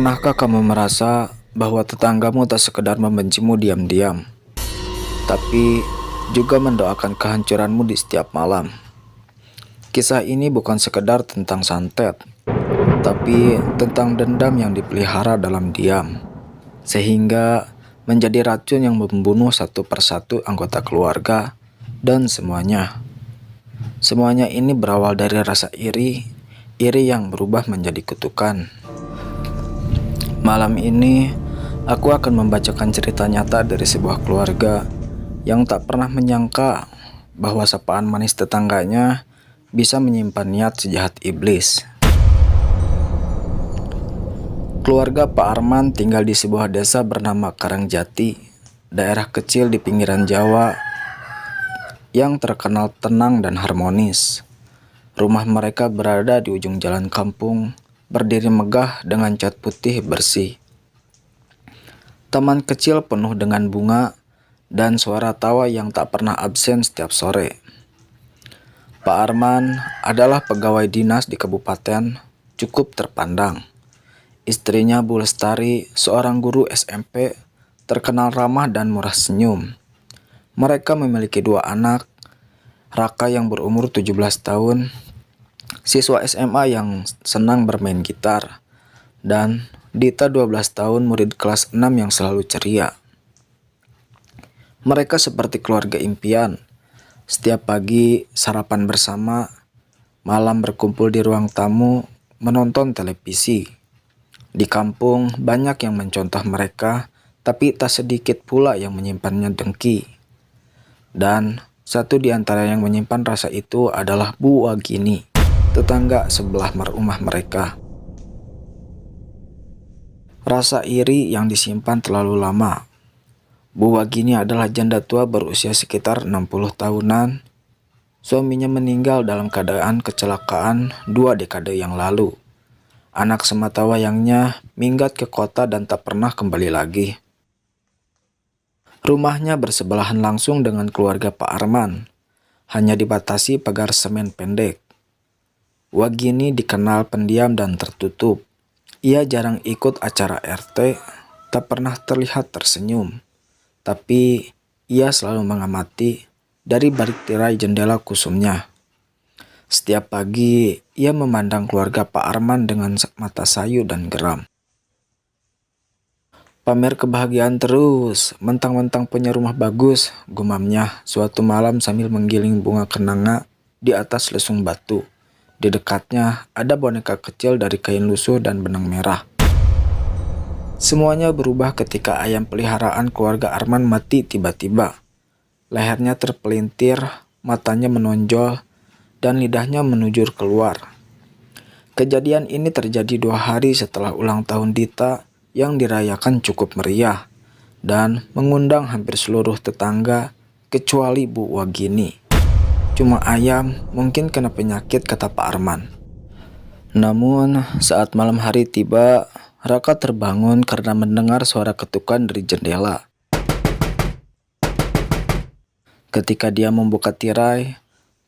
Pernahkah kamu merasa bahwa tetanggamu tak sekedar membencimu diam-diam, tapi juga mendoakan kehancuranmu di setiap malam? Kisah ini bukan sekedar tentang santet, tapi tentang dendam yang dipelihara dalam diam, sehingga menjadi racun yang membunuh satu persatu anggota keluarga dan semuanya. Semuanya ini berawal dari rasa iri yang berubah menjadi kutukan. Malam ini, aku akan membacakan cerita nyata dari sebuah keluarga yang tak pernah menyangka bahwa sapaan manis tetangganya bisa menyimpan niat sejahat iblis. Keluarga Pak Arman tinggal di sebuah desa bernama Karangjati, daerah kecil di pinggiran Jawa yang terkenal tenang dan harmonis. Rumah mereka berada di ujung jalan kampung, berdiri megah dengan cat putih bersih. Taman kecil penuh dengan bunga dan suara tawa yang tak pernah absen setiap sore. Pak Arman adalah pegawai dinas di kabupaten, cukup terpandang. Istrinya Bu Lestari, seorang guru SMP, terkenal ramah dan murah senyum. Mereka memiliki dua anak, Raka yang berumur 17 tahun, siswa SMA yang senang bermain gitar, dan Dita 12 tahun murid kelas 6 yang selalu ceria. Mereka seperti keluarga impian. Setiap pagi sarapan bersama, malam berkumpul di ruang tamu menonton televisi. Di kampung banyak yang mencontoh mereka, tapi tak sedikit pula yang menyimpannya dengki. Dan satu di antara yang menyimpan rasa itu adalah Bu Wagini, tetangga sebelah rumah mereka. Rasa iri yang disimpan terlalu lama. Bu Wagini adalah janda tua berusia sekitar 60 tahunan. Suaminya meninggal dalam keadaan kecelakaan 2 dekade yang lalu. Anak semata wayangnya minggat ke kota dan tak pernah kembali lagi. Rumahnya bersebelahan langsung dengan keluarga Pak Arman, hanya dibatasi pagar semen pendek. Wagini dikenal pendiam dan tertutup. Ia jarang ikut acara RT, tak pernah terlihat tersenyum. Tapi ia selalu mengamati dari balik tirai jendela kusumnya. Setiap pagi, ia memandang keluarga Pak Arman dengan mata sayu dan geram. Pamer kebahagiaan terus, mentang-mentang punya rumah bagus, gumamnya suatu malam sambil menggiling bunga kenanga di atas lesung batu. Di dekatnya ada boneka kecil dari kain lusuh dan benang merah. Semuanya berubah ketika ayam peliharaan keluarga Arman mati tiba-tiba. Lehernya terpelintir, matanya menonjol, dan lidahnya menujur keluar. Kejadian ini terjadi 2 hari setelah ulang tahun Dita yang dirayakan cukup meriah dan mengundang hampir seluruh tetangga kecuali Bu Wagini. Cuma ayam mungkin kena penyakit, kata Pak Arman. Namun saat malam hari tiba, Raka terbangun karena mendengar suara ketukan dari jendela. Ketika dia membuka tirai,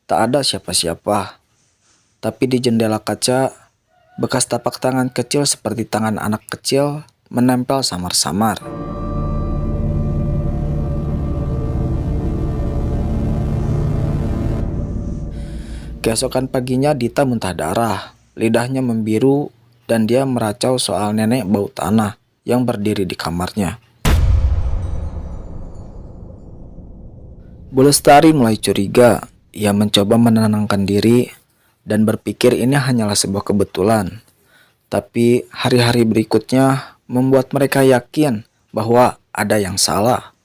tak ada siapa-siapa. Tapi di jendela kaca, bekas tapak tangan kecil seperti tangan anak kecil menempel samar-samar. Keesokan paginya Dita muntah darah, lidahnya membiru, dan dia meracau soal nenek bau tanah yang berdiri di kamarnya. Bu Lestari mulai curiga. Ia mencoba menenangkan diri dan berpikir ini hanyalah sebuah kebetulan. Tapi hari-hari berikutnya membuat mereka yakin bahwa ada yang salah.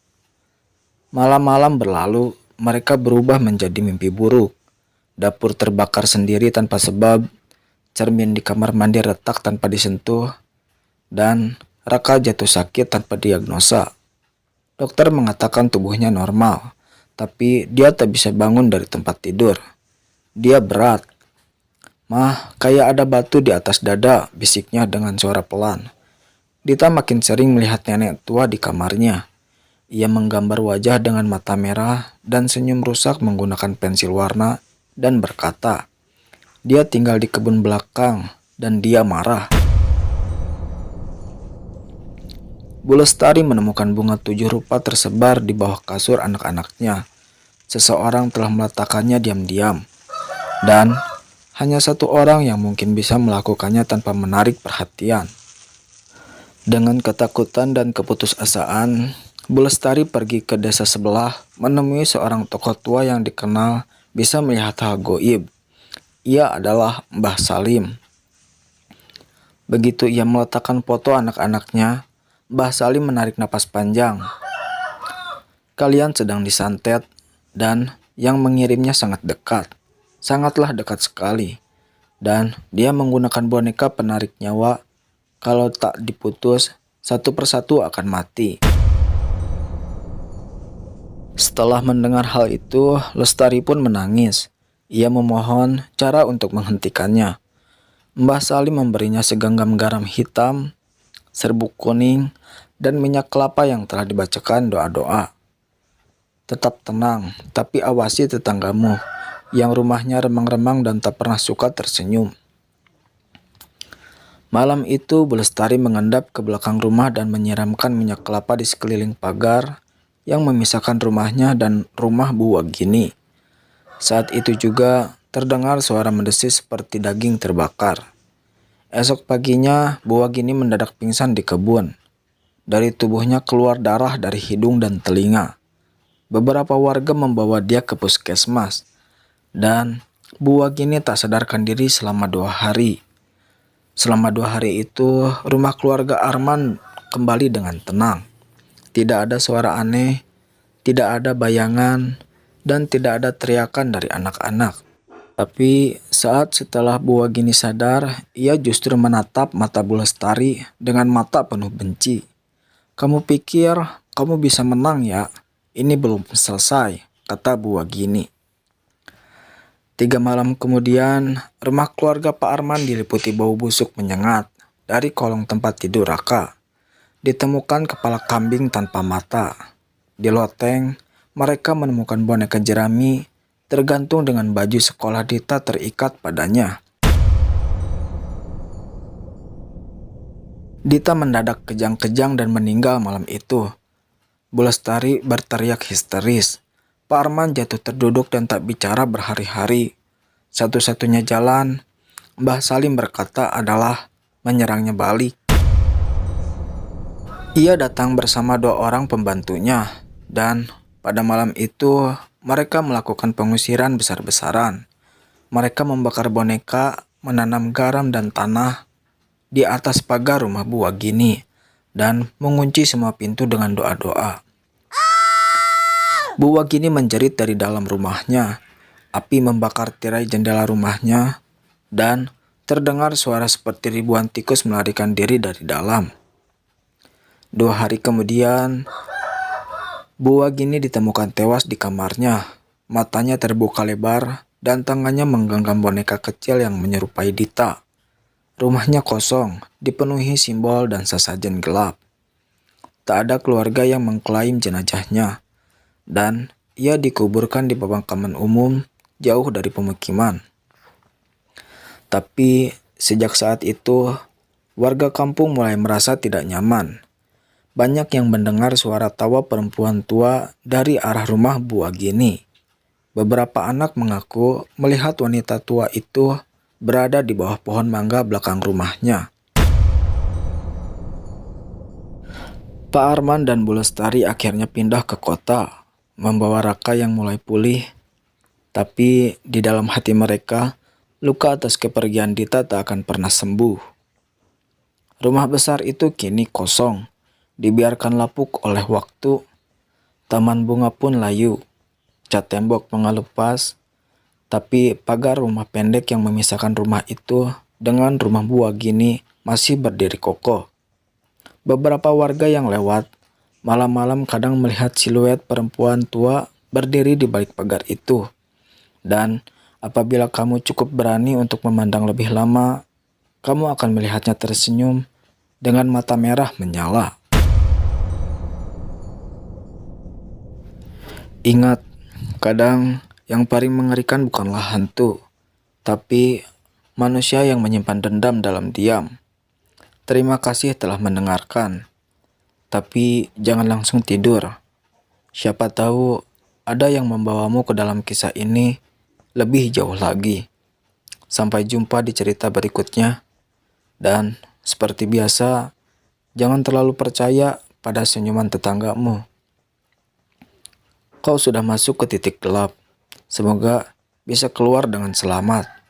Malam-malam berlalu, mereka berubah menjadi mimpi buruk. Dapur terbakar sendiri tanpa sebab, cermin di kamar mandi retak tanpa disentuh, dan Raka jatuh sakit tanpa diagnosa. Dokter mengatakan tubuhnya normal, tapi dia tak bisa bangun dari tempat tidur. Dia berat. "Mah, kayak ada batu di atas dada," bisiknya dengan suara pelan. Dita makin sering melihat nenek tua di kamarnya. Ia menggambar wajah dengan mata merah dan senyum rusak menggunakan pensil warna dan berkata, "Dia tinggal di kebun belakang dan dia marah." Bu Lestari menemukan bunga 7 rupa tersebar di bawah kasur anak-anaknya. Seseorang telah meletakkannya diam-diam, dan hanya satu orang yang mungkin bisa melakukannya tanpa menarik perhatian. Dengan ketakutan dan keputusasaan, Bu Lestari pergi ke desa sebelah menemui seorang tokoh tua yang dikenal bisa melihat hal goib. Ia adalah Mbah Salim. Begitu ia meletakkan foto anak-anaknya, Mbah Salim menarik napas panjang. Kalian sedang disantet, dan yang mengirimnya sangat dekat. Sangatlah dekat sekali. Dan dia menggunakan boneka penarik nyawa. Kalau tak diputus, satu persatu akan mati. Setelah mendengar hal itu, Lestari pun menangis. Ia memohon cara untuk menghentikannya. Mbah Salim memberinya segenggam garam hitam, serbuk kuning, dan minyak kelapa yang telah dibacakan doa-doa. Tetap tenang, tapi awasi tetanggamu, yang rumahnya remang-remang dan tak pernah suka tersenyum. Malam itu, Bu Lestari mengendap ke belakang rumah dan menyiramkan minyak kelapa di sekeliling pagar yang memisahkan rumahnya dan rumah Bu Wagini. Saat itu juga terdengar suara mendesis seperti daging terbakar. Esok paginya, Bu Wagini mendadak pingsan di kebun. Dari tubuhnya keluar darah dari hidung dan telinga. Beberapa warga membawa dia ke puskesmas, dan Bu Wagini tak sadarkan diri selama 2 hari. Selama 2 hari itu, rumah keluarga Arman kembali dengan tenang. Tidak ada suara aneh, tidak ada bayangan, dan tidak ada teriakan dari anak-anak. Tapi saat setelah Bu Wagini sadar, ia justru menatap mata Bu Lestari dengan mata penuh benci. "Kamu pikir kamu bisa menang ya? Ini belum selesai," kata Bu Wagini. 3 malam kemudian, rumah keluarga Pak Arman diliputi bau busuk menyengat dari kolong tempat tidur Raka. Ditemukan kepala kambing tanpa mata. Di loteng, mereka menemukan boneka jerami tergantung dengan baju sekolah Dita terikat padanya. Dita mendadak kejang-kejang dan meninggal malam itu. Bu Lestari berteriak histeris. Pak Arman jatuh terduduk dan tak bicara berhari-hari. Satu-satunya jalan, Mbah Salim berkata, adalah menyerangnya balik. Ia datang bersama 2 orang pembantunya, dan pada malam itu mereka melakukan pengusiran besar-besaran. Mereka membakar boneka, menanam garam dan tanah di atas pagar rumah Bu Wagini, dan mengunci semua pintu dengan doa-doa. Bu Wagini menjerit dari dalam rumahnya. Api membakar tirai jendela rumahnya, dan terdengar suara seperti ribuan tikus melarikan diri dari dalam. 2 hari kemudian, Bu Wagini ditemukan tewas di kamarnya. Matanya terbuka lebar, dan tangannya menggenggam boneka kecil yang menyerupai Dita. Rumahnya kosong, dipenuhi simbol dan sesajen gelap. Tak ada keluarga yang mengklaim jenazahnya, dan ia dikuburkan di pemakaman umum jauh dari pemukiman. Tapi sejak saat itu, warga kampung mulai merasa tidak nyaman. Banyak yang mendengar suara tawa perempuan tua dari arah rumah Bu Wagini. Beberapa anak mengaku melihat wanita tua itu berada di bawah pohon mangga belakang rumahnya. Pak Arman dan Bu Lestari akhirnya pindah ke kota, membawa Raka yang mulai pulih. Tapi di dalam hati mereka, luka atas kepergian Dita tak akan pernah sembuh. Rumah besar itu kini kosong, dibiarkan lapuk oleh waktu. Taman bunga pun layu, cat tembok mengelupas, tapi pagar rumah pendek yang memisahkan rumah itu dengan rumah Bu Wagini masih berdiri kokoh. Beberapa warga yang lewat malam-malam kadang melihat siluet perempuan tua berdiri di balik pagar itu. Dan apabila kamu cukup berani untuk memandang lebih lama, kamu akan melihatnya tersenyum dengan mata merah menyala. Ingat, kadang yang paling mengerikan bukanlah hantu, tapi manusia yang menyimpan dendam dalam diam. Terima kasih telah mendengarkan. Tapi jangan langsung tidur. Siapa tahu ada yang membawamu ke dalam kisah ini lebih jauh lagi. Sampai jumpa di cerita berikutnya. Dan seperti biasa, jangan terlalu percaya pada senyuman tetanggamu. Kau sudah masuk ke titik gelap. Semoga bisa keluar dengan selamat.